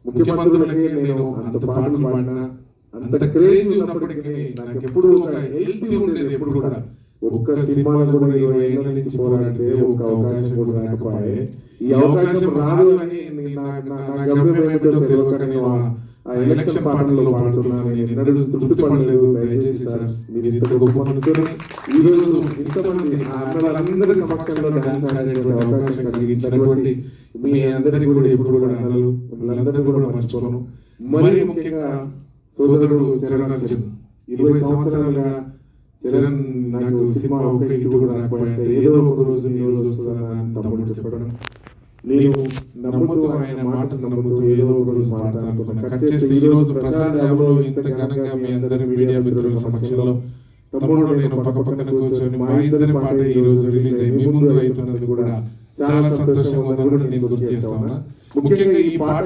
ముఖ్యమంత్రులకి నేను అంత పాటలు పాడినా అంత క్రేజీ ఉన్నప్పటికీ నాకు ఎప్పుడు ఒక హెల్తీ ఉండేది. ఎప్పుడు కూడా ఒక్క సినిమాలో కూడా 20 ఏళ్ళ నుంచి పోరాడితే ఒక అవకాశం కూడా రాకపోయే. ఈ అవకాశం రాదు అని నా గమ్యం ఏమిటో తెలియక నేను ఆ ఎలక్షన్ పాటల్లో పాడుతున్నాను. నేను ఎన్నడూ తృప్తి పడలేదు. దయచేసి సార్, మీరు ఇంత గొప్ప మనసుని ఈ రోజు ఇంతమంది అందరి సమక్షంలో డాన్స్ ఆడేటువంటి అవకాశం కలిగించినటువంటి మీ అందరికీ కూడా ఎప్పుడు కూడా అందరూ కూడా మర్చిపోను. మరీ ముఖ్యంగా సోదరుడు చరణ్ అర్జున్, 20 సంవత్సరాలుగా చరణ్ నాకు సినిమా ఒక్క హిట్ కూడా రాకపోయాయంటే ఏదో ఒక రోజు ఈ రోజు వస్తుందని తమ్ముడు చెప్పడం, నేను నమ్ముతూ ఆయన మాటను నమ్ముతూ ఏదో ఒక రోజు పాడతాను అనుకున్నా. కట్ చేస్తే ఈ రోజు ప్రసాద్ ల్యాబ్లో ఇంత ఘనంగా మీ అందరి మీడియా మిత్రుల సమక్షంలో తమ్ముడు నేను పక్కన కూర్చొని మా ఇద్దరి పాట ఈ రోజు రిలీజ్ అయ్యి మీ ముందు అవుతున్నది కూడా చాలా సంతోషంగా ఉందని కూడా నేను గుర్తు చేస్తా ఉన్నా. ముఖ్యంగా ఈ పాట